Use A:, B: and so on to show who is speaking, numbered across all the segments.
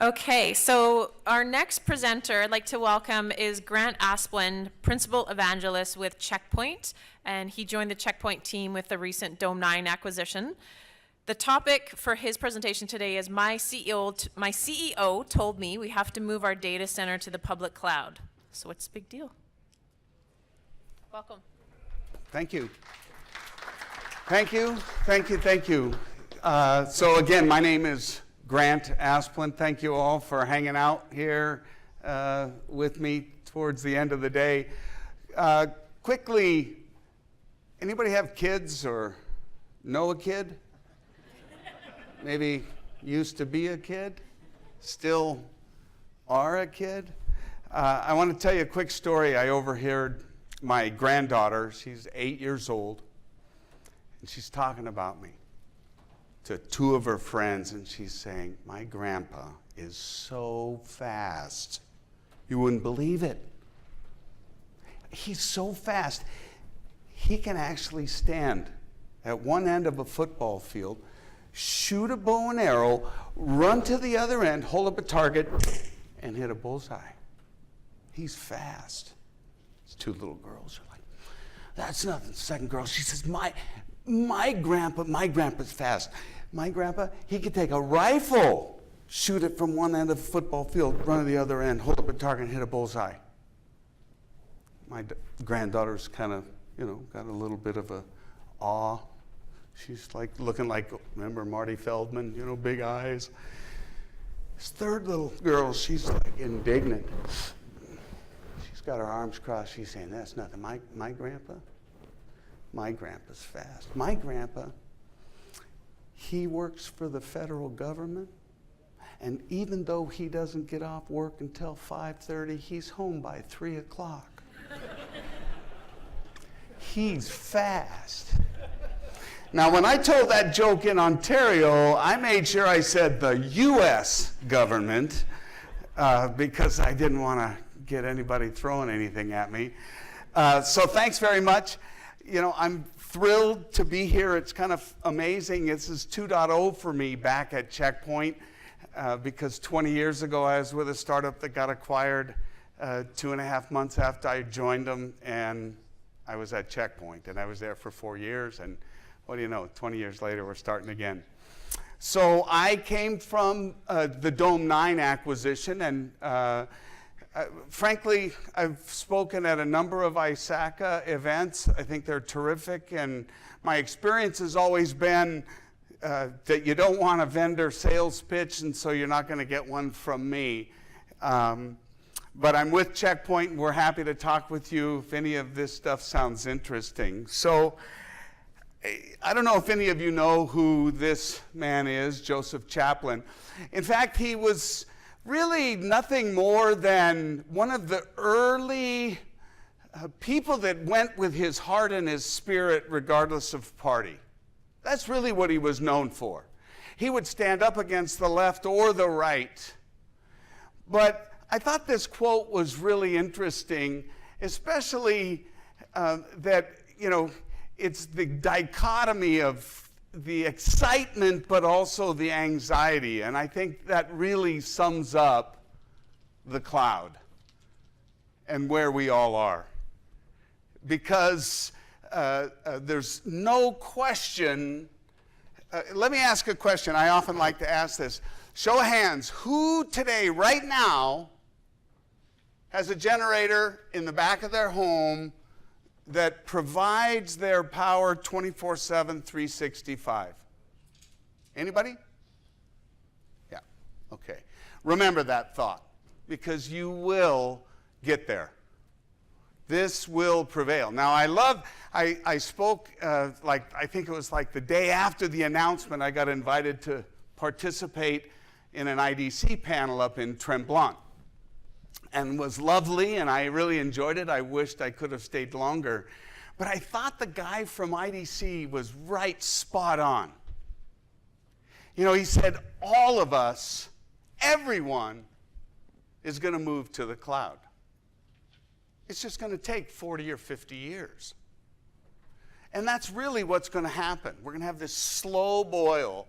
A: Okay, so our next presenter I'd like to welcome is Grant Asplund, Principal Evangelist with Checkpoint, and he joined the Checkpoint team with the recent Dome9 acquisition. The topic for his presentation today is my CEO told me we have to move our data center to the public cloud. So what's the big deal? Welcome.
B: Thank you. Thank you, thank you, thank you. So again, my name is Grant Asplund. Thank you all for hanging out here with me towards the end of the day. Quickly, anybody have kids or know a kid? Maybe used to be a kid, still are a kid? I want to tell you a quick story. I overheard my granddaughter, she's 8 years old, and she's talking about me to two of her friends, and she's saying, my grandpa is so fast. You wouldn't believe it. He's so fast. He can actually stand at one end of a football field, shoot a bow and arrow, run to the other end, hold up a target, and hit a bullseye. He's fast. These two little girls are like, that's nothing. The second girl, she says, my grandpa's fast. My grandpa, he could take a rifle, shoot it from one end of the football field, run to the other end, hold up a target, and hit a bullseye. My granddaughter's kind of, got a little bit of a awe. She's like looking like, remember Marty Feldman, big eyes. This third little girl, she's like indignant. She's got her arms crossed. She's saying, that's nothing. My grandpa's fast. My grandpa, he works for the federal government, and even though he doesn't get off work until 5:30, he's home by 3 o'clock. He's fast. Now, when I told that joke in Ontario, I made sure I said the U.S. government because I didn't want to get anybody throwing anything at me. So thanks very much. I'm thrilled to be here. It's kind of amazing. This is 2.0 for me back at Checkpoint because 20 years ago I was with a startup that got acquired 2.5 months after I joined them, and I was at Checkpoint, and I was there for 4 years, and what do you know, 20 years later we're starting again. So I came from the Dome9 acquisition, and frankly, I've spoken at a number of RSAC events. I think they're terrific, and my experience has always been that you don't want a vendor sales pitch, and so you're not going to get one from me. But I'm with Checkpoint, and we're happy to talk with you if any of this stuff sounds interesting. So I don't know if any of you know who this man is, Joseph Chaplin. In fact, he was really nothing more than one of the early people that went with his heart and his spirit regardless of party. That's really what he was known for. He would stand up against the left or the right. But I thought this quote was really interesting, especially that, it's the dichotomy of the excitement but also the anxiety, and I think that really sums up the cloud and where we all are. Because there's no question. Let me ask a question. I often like to ask this. Show of hands, who today, right now, has a generator in the back of their home that provides their power 24/7, 365? Anybody? Yeah, okay. Remember that thought, because you will get there. This will prevail. Now, I spoke, I think it was like the day after the announcement, I got invited to participate in an IDC panel up in Tremblant. And was lovely, and I really enjoyed it. I wished I could have stayed longer. But I thought the guy from IDC was right spot on. He said, all of us, everyone, is going to move to the cloud. It's just going to take 40 or 50 years. And that's really what's going to happen. We're going to have this slow boil.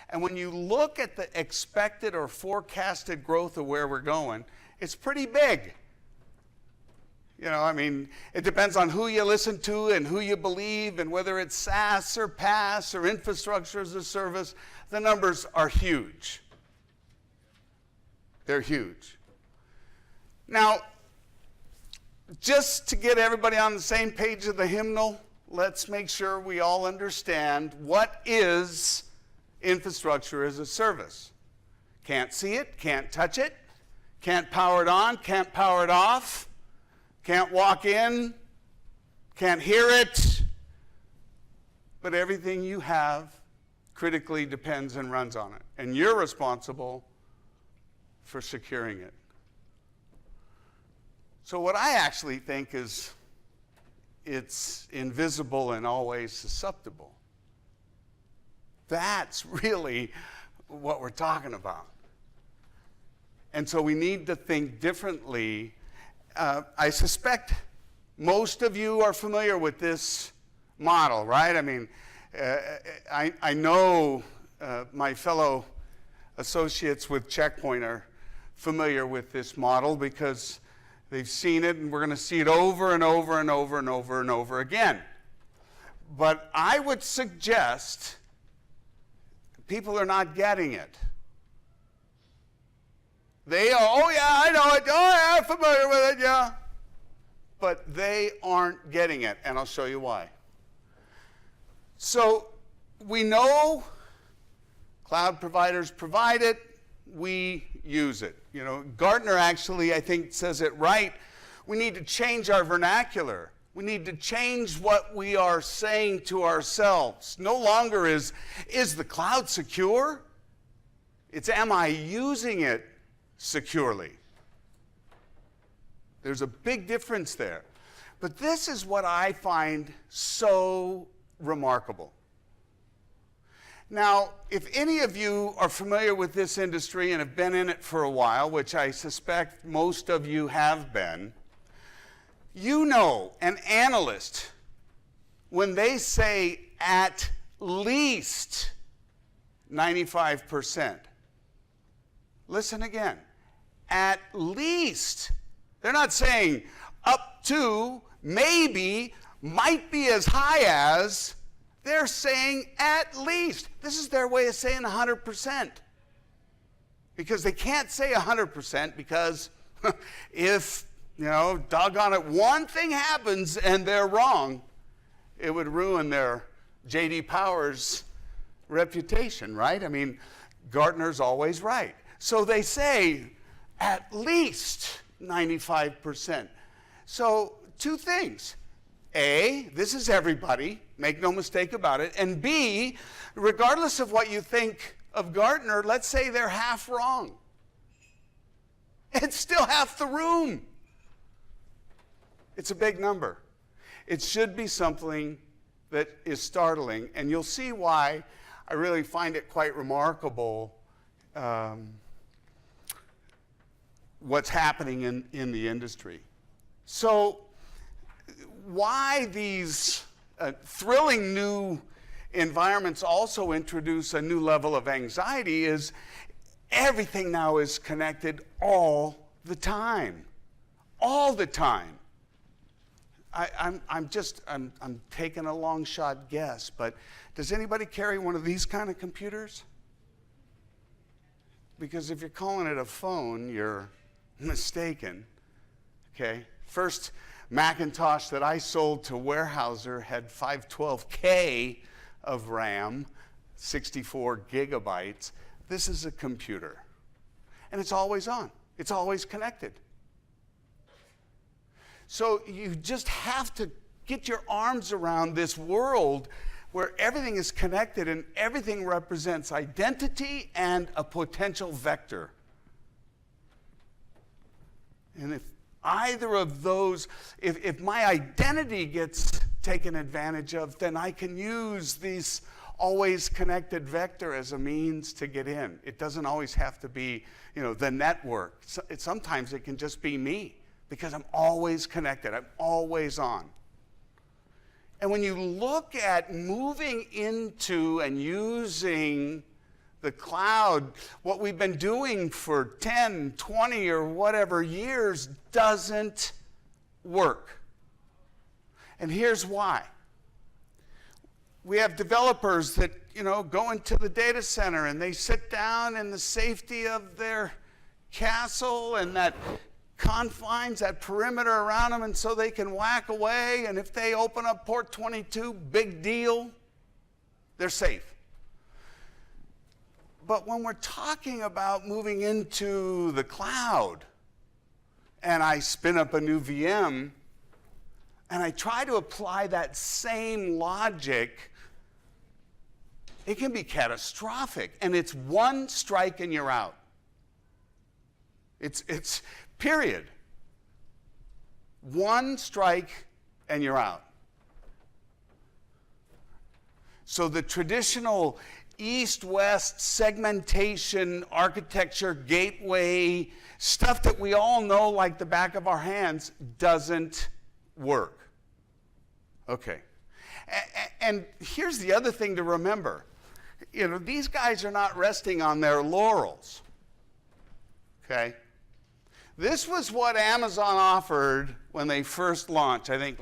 B: And when you look at the expected or forecasted growth of where we're going, it's pretty big. You know, I mean, it depends on who you listen to and who you believe and whether it's SaaS or PaaS or infrastructure as a service. The numbers are huge. They're huge. Now, just to get everybody on the same page of the hymnal, let's make sure we all understand what is infrastructure as a service. Can't see it, can't touch it, can't power it on, can't power it off, can't walk in, can't hear it, but everything you have critically depends and runs on it, and you're responsible for securing it. So what I actually think is it's invisible and always susceptible. That's really what we're talking about. And so we need to think differently. I suspect most of you are familiar with this model, right? I mean, I know my fellow associates with Checkpoint are familiar with this model because they've seen it, and we're going to see it over and over and over and over and over again. But I would suggest people are not getting it. They are, oh yeah, I know it, oh yeah, I'm familiar with it, yeah. But they aren't getting it, and I'll show you why. So we know cloud providers provide it, we use it. You know, Gartner actually, I think, says it right. We need to change our vernacular. We need to change what we are saying to ourselves. No longer is the cloud secure? It's, am I using it securely? There's a big difference there. But this is what I find so remarkable. Now, if any of you are familiar with this industry and have been in it for a while, which I suspect most of you have been, you know an analyst, when they say at least 95%, listen again, at least, they're not saying up to, maybe, might be as high as, they're saying at least. This is their way of saying 100%. Because they can't say 100% because if, you know, doggone it, one thing happens and they're wrong, it would ruin their J.D. Powers reputation, right? I mean, Gartner's always right. So they say at least 95%. So two things. A, this is everybody, make no mistake about it. And B, regardless of what you think of Gartner, let's say they're half wrong. It's still half the room. It's a big number. It should be something that is startling, and you'll see why I really find it quite remarkable what's happening in the industry. So why these thrilling new environments also introduce a new level of anxiety is everything now is connected all the time. All the time. I'm taking a long shot guess, but does anybody carry one of these kind of computers? Because if you're calling it a phone, you're mistaken. Okay? First Macintosh that I sold to Weyerhaeuser had 512K of RAM, 64 gigabytes. This is a computer. And it's always on. It's always connected. So you just have to get your arms around this world where everything is connected and everything represents identity and a potential vector. And if either of those, if my identity gets taken advantage of, then I can use this always connected vector as a means to get in. It doesn't always have to be, you know, the network. Sometimes it can just be me because I'm always connected. I'm always on. And when you look at moving into and using the cloud, what we've been doing for 10, 20, or whatever years doesn't work. And here's why. We have developers that, go into the data center and they sit down in the safety of their castle and that confines, that perimeter around them, and so they can whack away, and if they open up port 22, big deal, they're safe. But when we're talking about moving into the cloud, and I spin up a new VM, and I try to apply that same logic, it can be catastrophic. And it's one strike and you're out. It's period. One strike and you're out. So the traditional east-west segmentation, architecture, gateway, stuff that we all know like the back of our hands doesn't work. Okay. And here's the other thing to remember. These guys are not resting on their laurels. Okay? This was what Amazon offered when they first launched. I think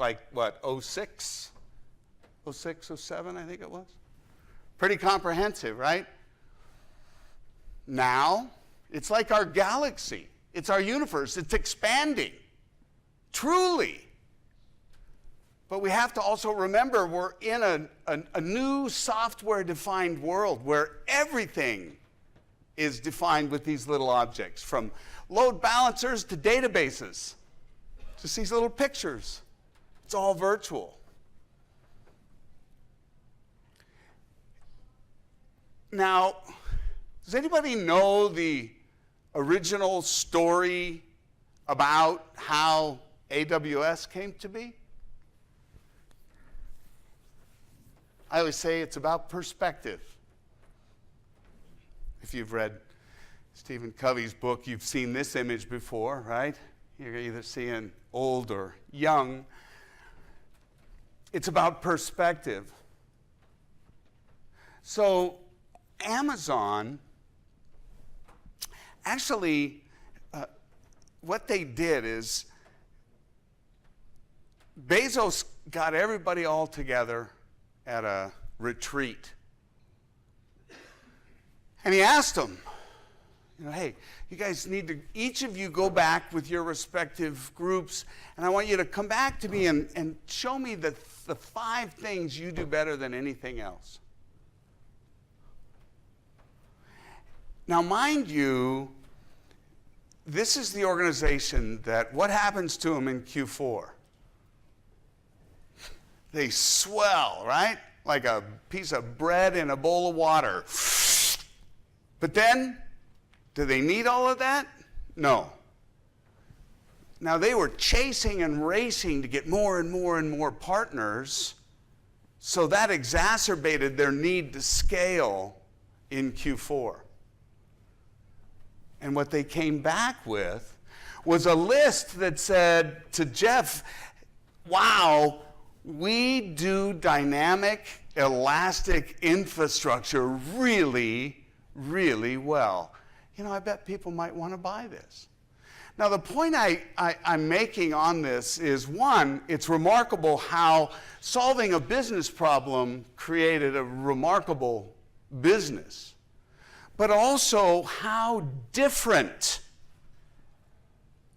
B: 06, 07, I think it was. Pretty comprehensive, right? Now, it's like our galaxy. It's our universe. It's expanding. Truly. But we have to also remember we're in a new software-defined world where everything is defined with these little objects, from load balancers to databases. Just these little pictures. It's all virtual. Now, does anybody know the original story about how AWS came to be? I always say it's about perspective. If you've read Stephen Covey's book, you've seen this image before, right? You're either seeing old or young. It's about perspective. So Amazon, actually, what they did is Bezos got everybody all together at a retreat. And he asked them, hey, you guys need to, each of you go back with your respective groups, and I want you to come back to me and show me the 5 things you do better than anything else. Now, mind you, this is the organization that, what happens to them in Q4? They swell, right? Like a piece of bread in a bowl of water. But then, do they need all of that? No. Now, they were chasing and racing to get more and more and more partners, so that exacerbated their need to scale in Q4. And what they came back with was a list that said to Jeff, wow, we do dynamic, elastic infrastructure really, really well. I bet people might want to buy this. Now, the point I'm making on this is, one, it's remarkable how solving a business problem created a remarkable business, but also how different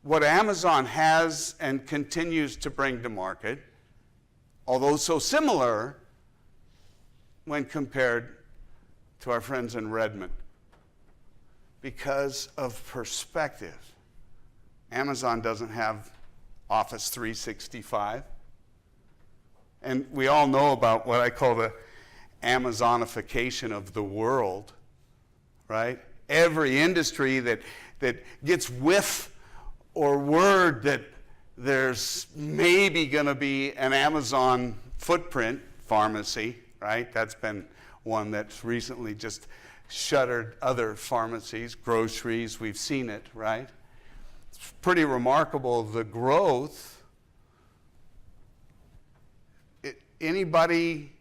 B: what Amazon has and continues to bring to market, although so similar when compared to our friends in Redmond. Because of perspective. Amazon doesn't have Office 365. And we all know about what I call the Amazonification of the world, right? Every industry that gets whiff or word that there's maybe going to be an Amazon footprint, pharmacy, right? That's been one that's recently just shuttered other pharmacies, groceries, we've seen it, right? It's pretty remarkable, the growth. Anybody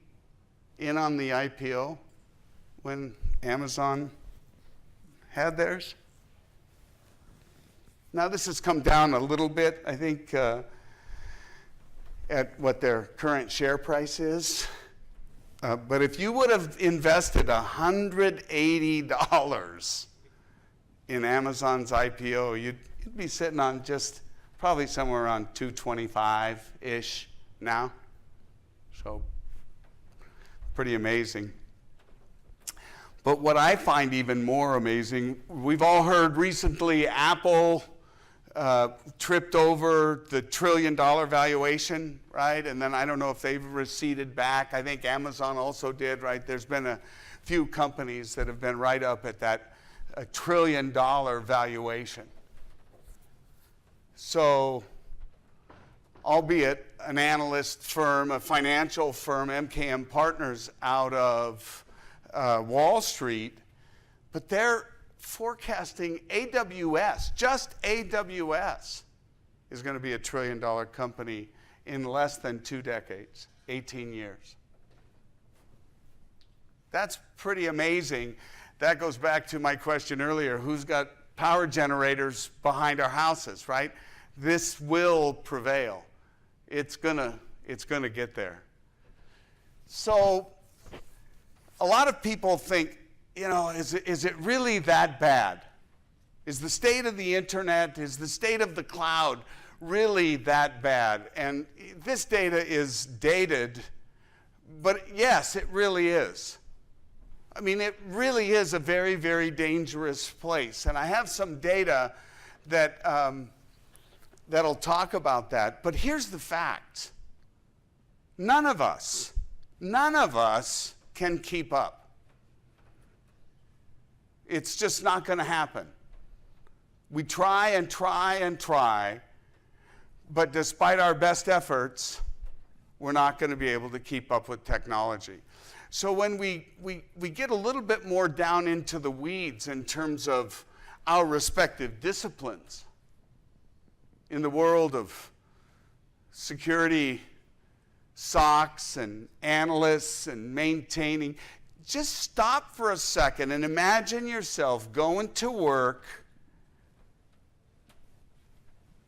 B: in on the IPO when Amazon had theirs. Now this has come down a little bit, I think, at what their current share price is. But if you would have invested $180 in Amazon's IPO, you'd be sitting on just probably somewhere around 225-ish now. So pretty amazing. But what I find even more amazing, we've all heard recently Apple tripped over the $1 trillion valuation, right? And then I don't know if they've receded back. I think Amazon also did, right? There's been a few companies that have been right up at that $1 trillion valuation. So, albeit an analyst firm, a financial firm, MKM Partners out of Wall Street, but they're forecasting AWS, just AWS, is going to be a $1 trillion company in less than 2 decades, 18 years. That's pretty amazing. That goes back to my question earlier, who's got power generators behind our houses, right? This will prevail. It's gonna get there. So a lot of people think, you know, is it really that bad? Is the state of the internet, is the state of the cloud really that bad? And this data is dated, but yes, it really is. I mean, it really is a very, very dangerous place. And I have some data that that'll talk about that. But here's the fact. None of us can keep up. It's just not going to happen. We try and try and try, but despite our best efforts, we're not going to be able to keep up with technology. So when we get a little bit more down into the weeds in terms of our respective disciplines in the world of security, SOCs and analysts and maintaining, just stop for a second and imagine yourself going to work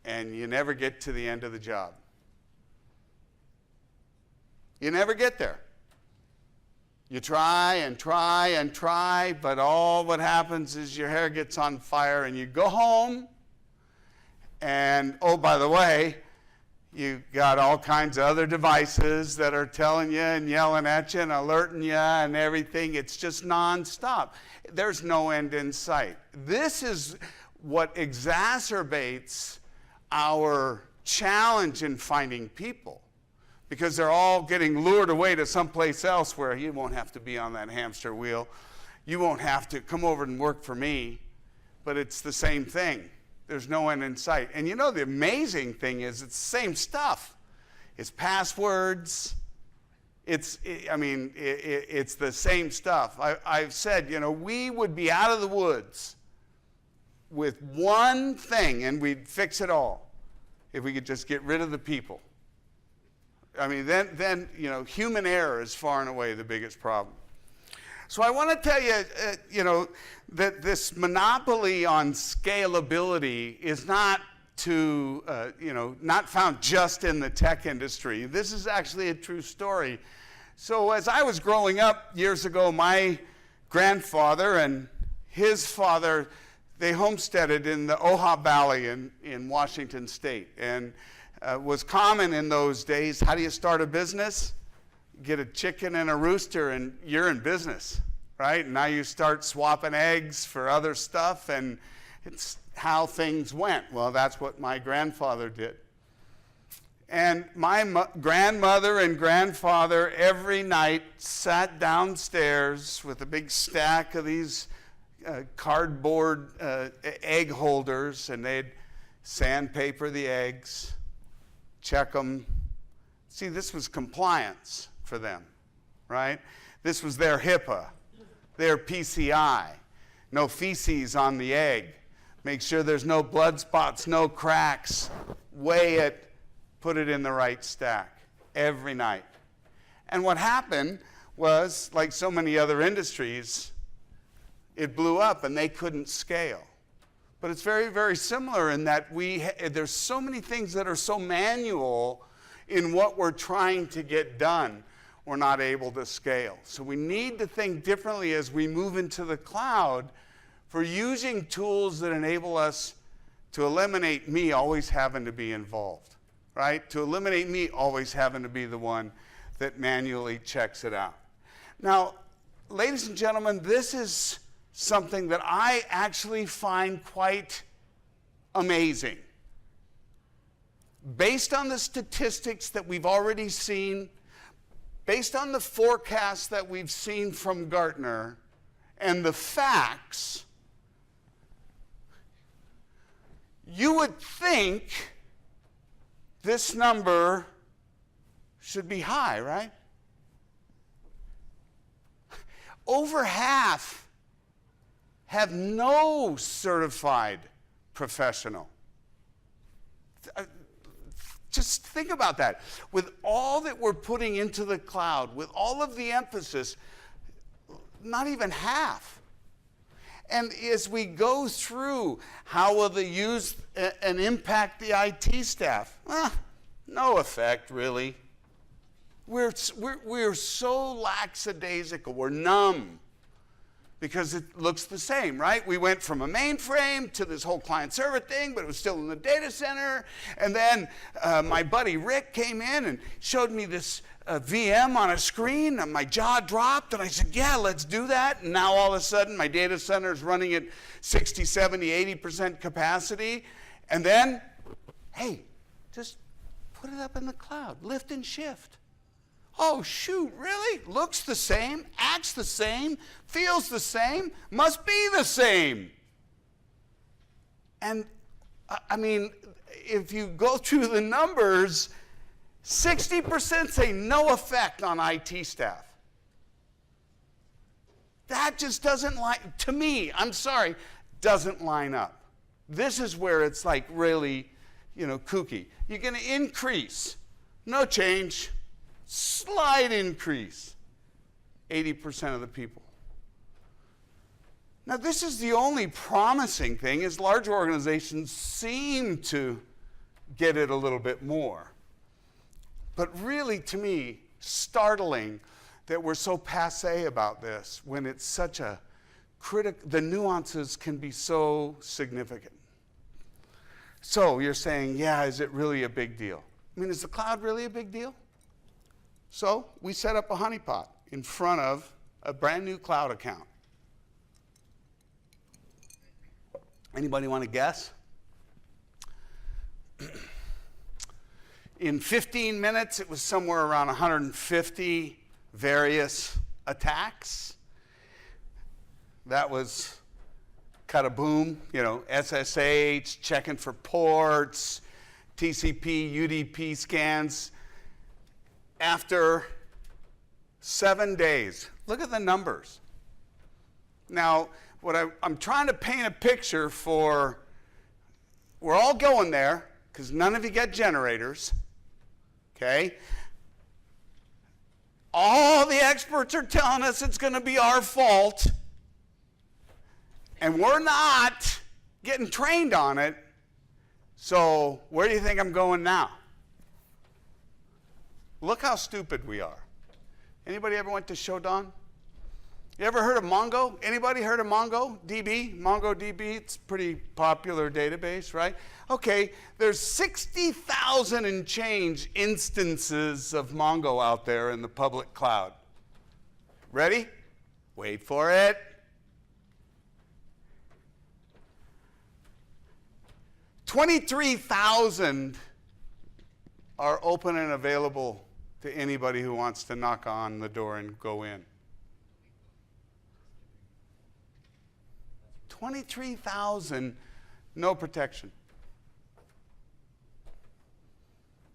B: and you never get to the end of the job. You never get there. You try and try and try, but all what happens is your hair gets on fire and you go home and, oh, by the way, you got all kinds of other devices that are telling you and yelling at you and alerting you and everything. It's just nonstop. There's no end in sight. This is what exacerbates our challenge in finding people, because they're all getting lured away to someplace else where you won't have to be on that hamster wheel. You won't have to come over and work for me, but it's the same thing. There's no end in sight. And you know, the amazing thing is it's the same stuff. It's passwords. It's the same stuff. I've said, you know, we would be out of the woods with one thing and we'd fix it all if we could just get rid of the people. I mean, then you know, human error is far and away the biggest problem. So I want to tell you, you know, that this monopoly on scalability is not not found just in the tech industry. This is actually a true story. So as I was growing up years ago, my grandfather and his father, they homesteaded in the Ojai Valley in Washington State. And was common in those days. How do you start a business? Get a chicken and a rooster and you're in business, right? And now you start swapping eggs for other stuff, and it's how things went. Well, that's what my grandfather did. And my grandmother and grandfather every night sat downstairs with a big stack of these cardboard egg holders, and they'd sandpaper the eggs, check them. See, this was compliance for them, right? This was their HIPAA, their PCI. No feces on the egg. Make sure there's no blood spots, no cracks. Weigh it, put it in the right stack every night. And what happened was, like so many other industries, it blew up and they couldn't scale. But it's very, very similar in that there's so many things that are so manual in what we're trying to get done, we're not able to scale. So we need to think differently as we move into the cloud for using tools that enable us to eliminate me always having to be involved, right? To eliminate me always having to be the one that manually checks it out. Now, ladies and gentlemen, this is something that I actually find quite amazing. Based on the statistics that we've already seen, based on the forecasts that we've seen from Gartner, and the facts, you would think this number should be high, right? Over half have no certified professional. Just think about that. With all that we're putting into the cloud, with all of the emphasis, not even half. And as we go through, how will they use and impact the IT staff? No effect, really. We're so lackadaisical, we're numb, because it looks the same, right? We went from a mainframe to this whole client-server thing, but it was still in the data center. And then my buddy Rick came in and showed me this VM on a screen, and my jaw dropped, and I said, yeah, let's do that. And now all of a sudden, my data center is running at 60, 70, 80% capacity. And then, hey, just put it up in the cloud, lift and shift. Oh, shoot, really? Looks the same, acts the same, feels the same, must be the same. And, I mean, if you go through the numbers, 60% say no effect on IT staff. That just doesn't to me, I'm sorry, doesn't line up. This is where it's like really, kooky. You're going to increase, no change. Slight increase, 80% of the people. Now, this is the only promising thing, is larger organizations seem to get it a little bit more. But really, to me, startling that we're so passé about this when it's such a the nuances can be so significant. So you're saying, yeah, is it really a big deal? I mean, is the cloud really a big deal? So we set up a honeypot in front of a brand new cloud account. Anybody want to guess? In 15 minutes, it was somewhere around 150 various attacks. That was boom, SSH, checking for ports, TCP, UDP scans. After 7 days, look at the numbers. Now, what I'm trying to paint a picture for, we're all going there, because none of you get generators, okay? All the experts are telling us it's going to be our fault, and we're not getting trained on it. So where do you think I'm going now? Look how stupid we are. Anybody ever went to Shodan? You ever heard of Mongo? Anybody heard of MongoDB? MongoDB, it's a pretty popular database, right? Okay, there's 60,000 and change instances of Mongo out there in the public cloud. Ready? Wait for it. 23,000 are open and available to anybody who wants to knock on the door and go in. 23,000, no protection.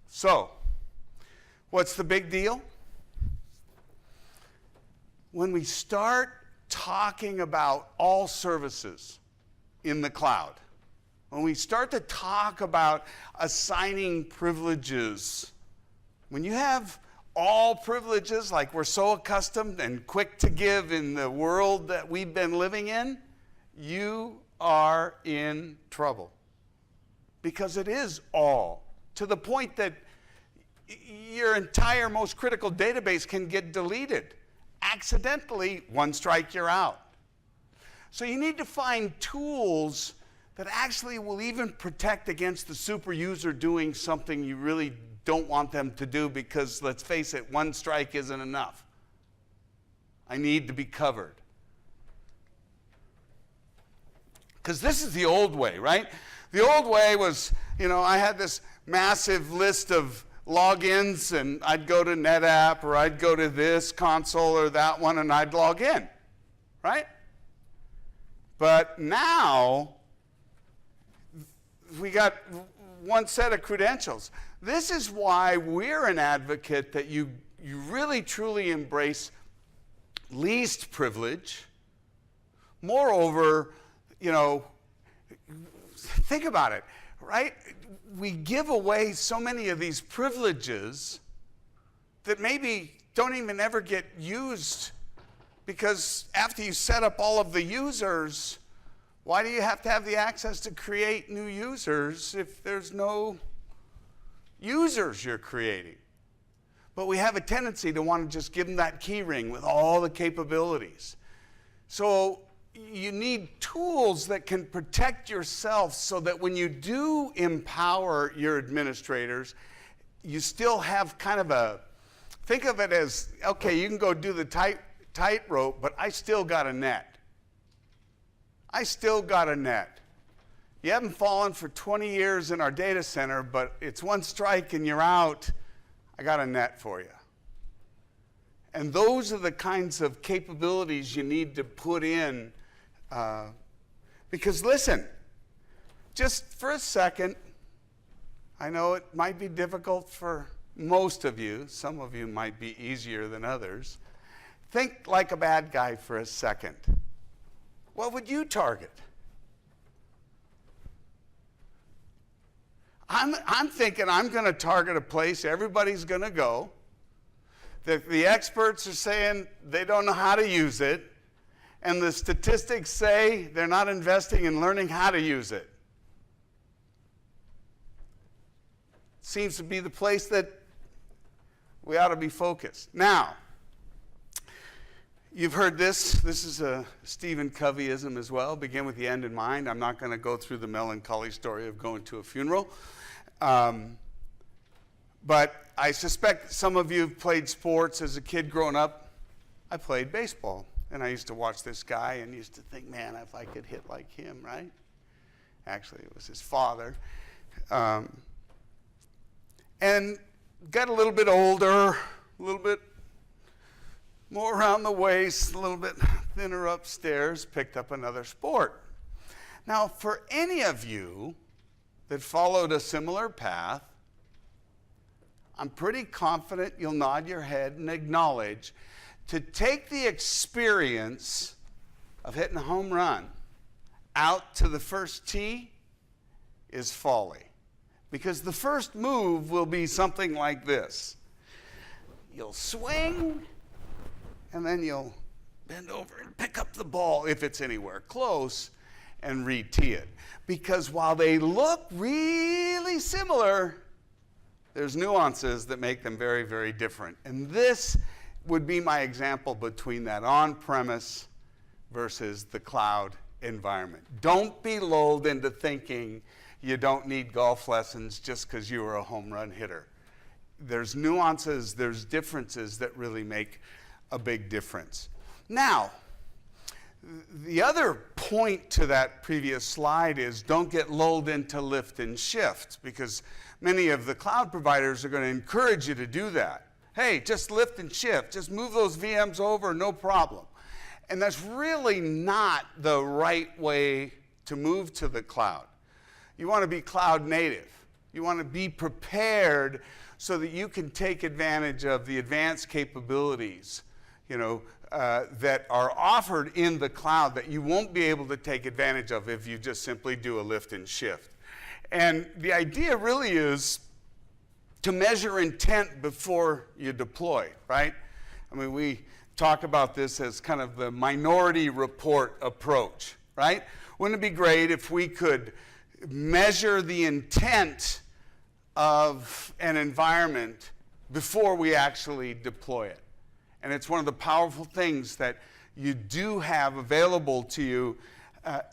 B: So, what's the big deal? When we start talking about all services in the cloud, when we start to talk about assigning privileges, when you have all privileges like we're so accustomed and quick to give in the world that we've been living in, you are in trouble. Because it is all, to the point that your entire most critical database can get deleted. Accidentally, one strike, you're out. So you need to find tools that actually will even protect against the super user doing something you really don't want them to do, because let's face it, one strike isn't enough. I need to be covered. Because this is the old way, right? The old way was, I had this massive list of logins, and I'd go to NetApp, or I'd go to this console or that one, and I'd log in, right? But now, we got one set of credentials. This is why we're an advocate that you really truly embrace least privilege. Moreover, think about it, right? We give away so many of these privileges that maybe don't even ever get used, because after you set up all of the users, why do you have to have the access to create new users if there's no users you're creating? But we have a tendency to want to just give them that key ring with all the capabilities. So you need tools that can protect yourself so that when you do empower your administrators, you still have kind of think of it as, okay, you can go do the tightrope, but I still got a net. I still got a net. You haven't fallen for 20 years in our data center, but it's one strike and you're out. I got a net for you. And those are the kinds of capabilities you need to put in. Because listen, just for a second, I know it might be difficult for most of you. Some of you might be easier than others. Think like a bad guy for a second. What would you target? I'm thinking I'm going to target a place everybody's going to go, that the experts are saying they don't know how to use it, and the statistics say they're not investing in learning how to use it. Seems to be the place that we ought to be focused. Now, you've heard this. This is a Stephen Coveyism as well. Begin with the end in mind. I'm not going to go through the melancholy story of going to a funeral. But I suspect some of you have played sports as a kid growing up. I played baseball. And I used to watch this guy and used to think, man, if I could hit like him, right? Actually, it was his father. And got a little bit older, a little bit more around the waist, a little bit thinner upstairs, picked up another sport. Now, for any of you that followed a similar path, I'm pretty confident you'll nod your head and acknowledge to take the experience of hitting a home run out to the first tee is folly. Because the first move will be something like this. You'll swing, and then you'll bend over and pick up the ball, if it's anywhere close, and re-tee it. Because while they look really similar, there's nuances that make them very, very different. And this would be my example between that on-premise versus the cloud environment. Don't be lulled into thinking you don't need golf lessons just because you were a home run hitter. There's nuances, there's differences that really make a big difference. Now, the other point to that previous slide is don't get lulled into lift and shift, because many of the cloud providers are going to encourage you to do that. Hey, just lift and shift. Just move those VMs over, no problem. And that's really not the right way to move to the cloud. You want to be cloud native. You want to be prepared so that you can take advantage of the advanced capabilities, that are offered in the cloud that you won't be able to take advantage of if you just simply do a lift and shift. And the idea really is to measure intent before you deploy, right? I mean, we talk about this as kind of the minority report approach, right? Wouldn't it be great if we could measure the intent of an environment before we actually deploy it? And it's one of the powerful things that you do have available to you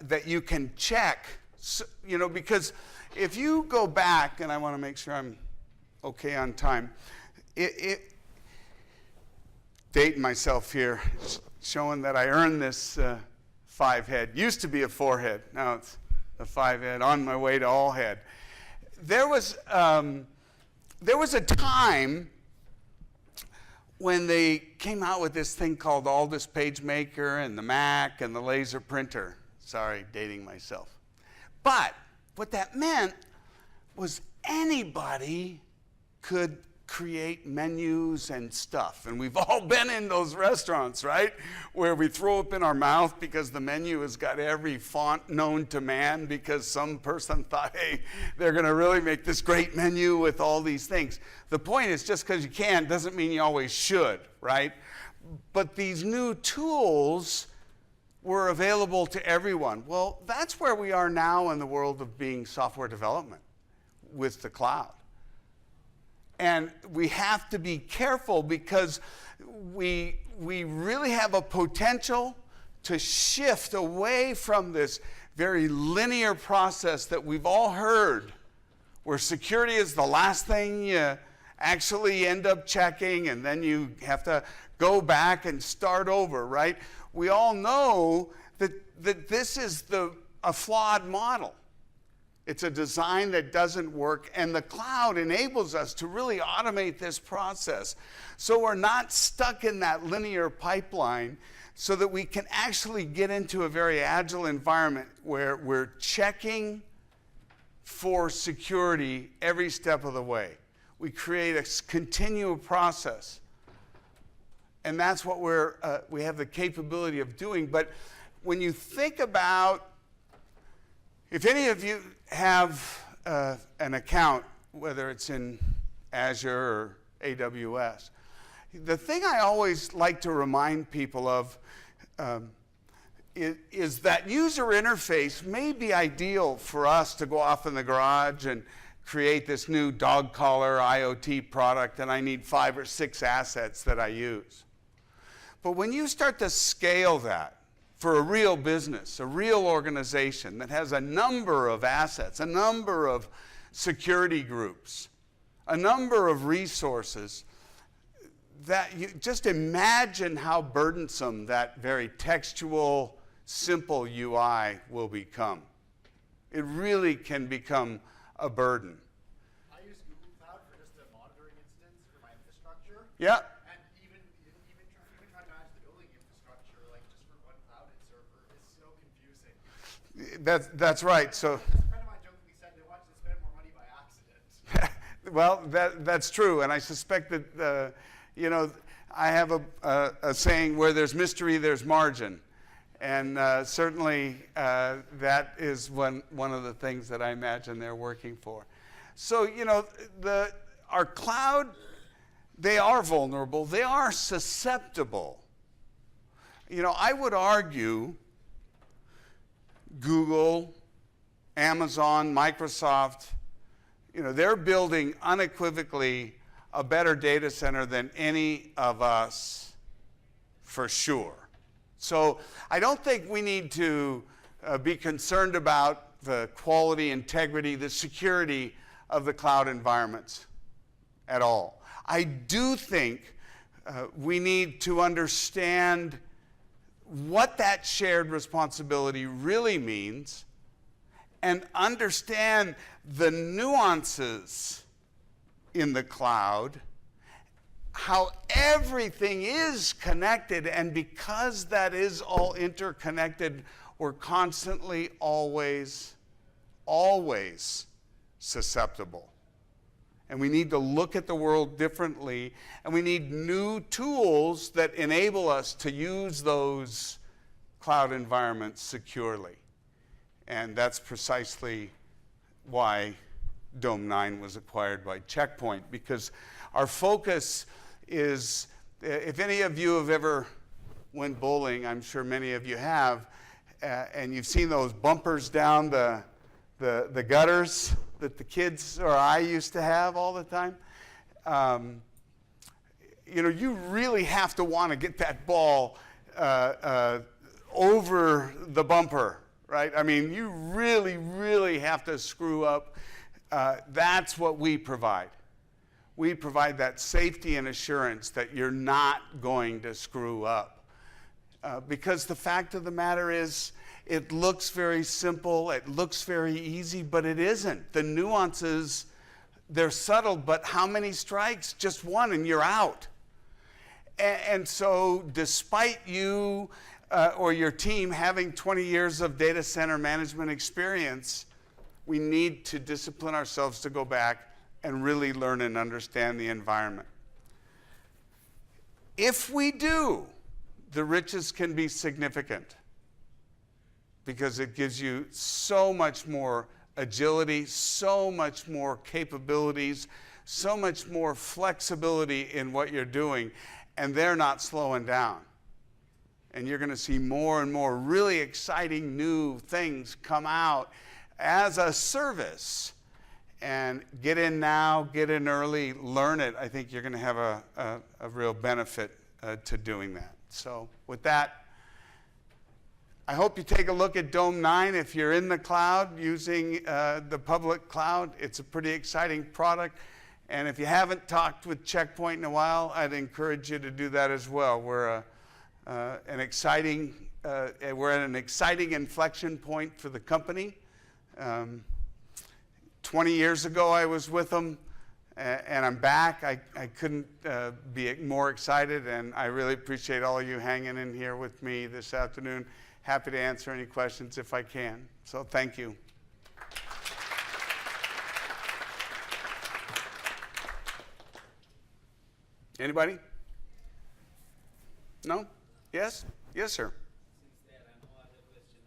B: that you can check, so, because if you go back, and I want to make sure I'm okay on time, dating myself here, showing that I earned this 5-head. Used to be a 4-head, now it's a 5-head, on my way to all head. There was a time when they came out with this thing called Aldous PageMaker and the Mac and the laser printer. Sorry, dating myself. But what that meant was anybody could create menus and stuff. And we've all been in those restaurants, right? Where we throw up in our mouth because the menu has got every font known to man because some person thought, hey, they're going to really make this great menu with all these things. The point is, just because you can doesn't mean you always should, right? But these new tools were available to everyone. Well, that's where we are now in the world of being software development with the cloud. And we have to be careful because we really have a potential to shift away from this very linear process that we've all heard, where security is the last thing you actually end up checking, and then you have to go back and start over, right? We all know that this is a flawed model. It's a design that doesn't work, and the cloud enables us to really automate this process so we're not stuck in that linear pipeline, so that we can actually get into a very agile environment where we're checking for security every step of the way. We create a continual process, and that's what we have the capability of doing. But when you think about, if any of you have an account, whether it's in Azure or AWS, the thing I always like to remind people of is that user interface may be ideal for us to go off in the garage and create this new dog collar IoT product, and I need 5 or 6 assets that I use. But when you start to scale that for a real business, a real organization that has a number of assets, a number of security groups, a number of resources, that you just imagine how burdensome that very textual, simple UI will become. It really can become a burden.
C: I use Google Cloud for just a monitoring instance for my infrastructure.
B: Yeah.
C: And even trying to manage the building infrastructure, like just for one cloud server, is so confusing.
B: That's right. So.
C: A friend of mine jokingly said they wanted to spend more money by accident.
B: Well, that's true, and I suspect that I have a saying, where there's mystery, there's margin, and certainly that is one of the things that I imagine they're working for. So our cloud, they are vulnerable, they are susceptible. I would argue Google, Amazon, Microsoft, they're building unequivocally a better data center than any of us, for sure. So I don't think we need to be concerned about the quality, integrity, the security of the cloud environments at all. I do think we need to understand what that shared responsibility really means and understand the nuances in the cloud, how everything is connected, and because that is all interconnected, we're constantly always susceptible. And we need to look at the world differently, and we need new tools that enable us to use those cloud environments securely. And that's precisely why Dome9 was acquired by Check Point, because our focus is, if any of you have ever went bowling, I'm sure many of you have, and you've seen those bumpers down the gutters that the kids or I used to have all the time. You really have to want to get that ball over the bumper, right? I mean, you really, really have to screw up. That's what we provide. We provide that safety and assurance that you're not going to screw up. Because the fact of the matter is, it looks very simple, it looks very easy, but it isn't. The nuances, they're subtle, but how many strikes? Just one and you're out. And so despite you or your team having 20 years of data center management experience, we need to discipline ourselves to go back and really learn and understand the environment. If we do, the riches can be significant, because it gives you so much more agility, so much more capabilities, so much more flexibility in what you're doing, and they're not slowing down. And you're going to see more and more really exciting new things come out as a service. And get in now, get in early, learn it. I think you're going to have a real benefit to doing that. So with that, I hope you take a look at Dome9 if you're in the cloud using the public cloud. It's a pretty exciting product. And if you haven't talked with Check Point in a while, I'd encourage you to do that as well. We're at an exciting inflection point for the company. 20 years ago, I was with them, and I'm back. I couldn't be more excited, and I really appreciate all of you hanging in here with me this afternoon. Happy to answer any questions if I can. So thank you. Anybody? No? Yes? Yes, sir.
D: Since there are no other question,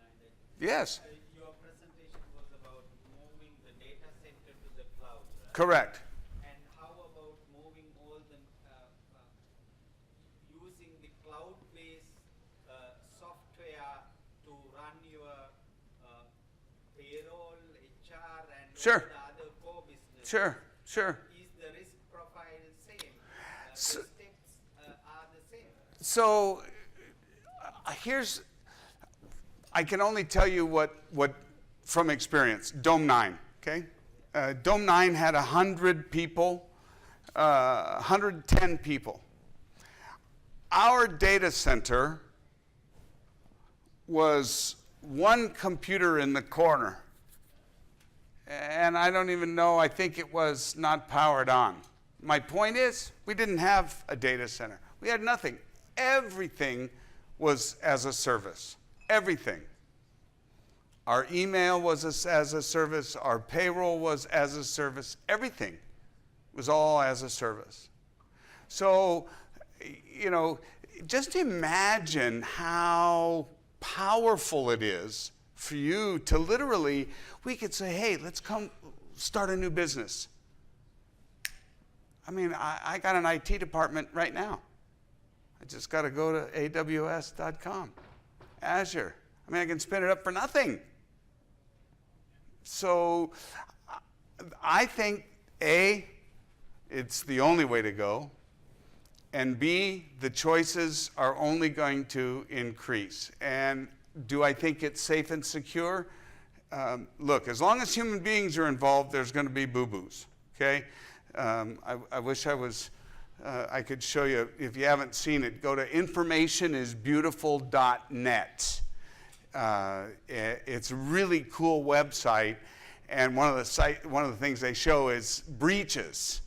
B: Yes.
D: Your presentation was about moving the data center to the cloud, right?
B: Correct.
D: And how about moving all the, using the cloud-based software to run your payroll, HR, and
B: Sure.
D: all the other core business?
B: Sure.
D: Is the risk profile same?
B: So-
D: The steps are the same?
B: So I can only tell you what from experience, Dome9, okay? Dome9 had 100 people, 110 people. Our data center was one computer in the corner. And I don't even know, I think it was not powered on. My point is, we didn't have a data center. We had nothing. Everything was as a service. Everything. Our email was as a service. Our payroll was as a service. Everything was all as a service. So, just imagine how powerful it is for you to literally, we could say, hey, let's come start a new business. I mean, I got an IT department right now. I just got to go to aws.com, Azure. I mean, I can spin it up for nothing. So I think, A, it's the only way to go, and B, the choices are only going to increase. And do I think it's safe and secure? Look, as long as human beings are involved, there's going to be boo-boos, okay? I wish I could show you. If you haven't seen it, go to informationisbeautiful.net. It's a really cool website, and one of the things they show is breaches.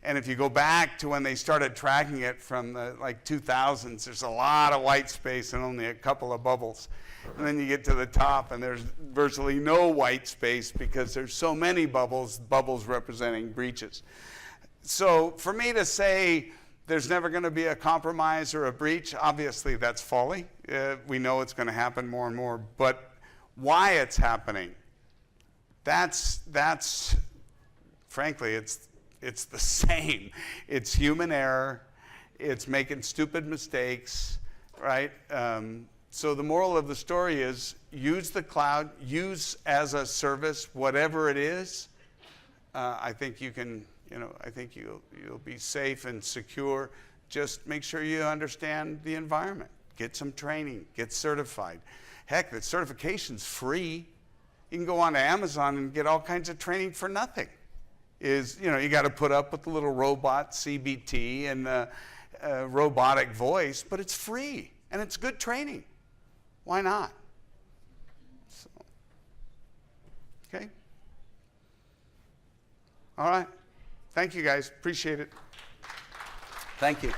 B: And if you go back to when they started tracking it from the 2000s, there's a lot of white space and only a couple of bubbles. And then you get to the top, and there's virtually no white space because there's so many bubbles representing breaches. So for me to say there's never going to be a compromise or a breach, obviously that's folly. We know it's going to happen more and more. But why it's happening, that's frankly, it's the same. It's human error. It's making stupid mistakes, right? So the moral of the story is use the cloud, use as a service whatever it is. I think you can, I think you'll be safe and secure. Just make sure you understand the environment. Get some training, get certified. Heck, the certification's free. You can go on to Amazon and get all kinds of training for nothing. You got to put up with the little robot CBT and robotic voice, but it's free and it's good training. Why not? So, okay. All right. Thank you guys. Appreciate it. Thank you.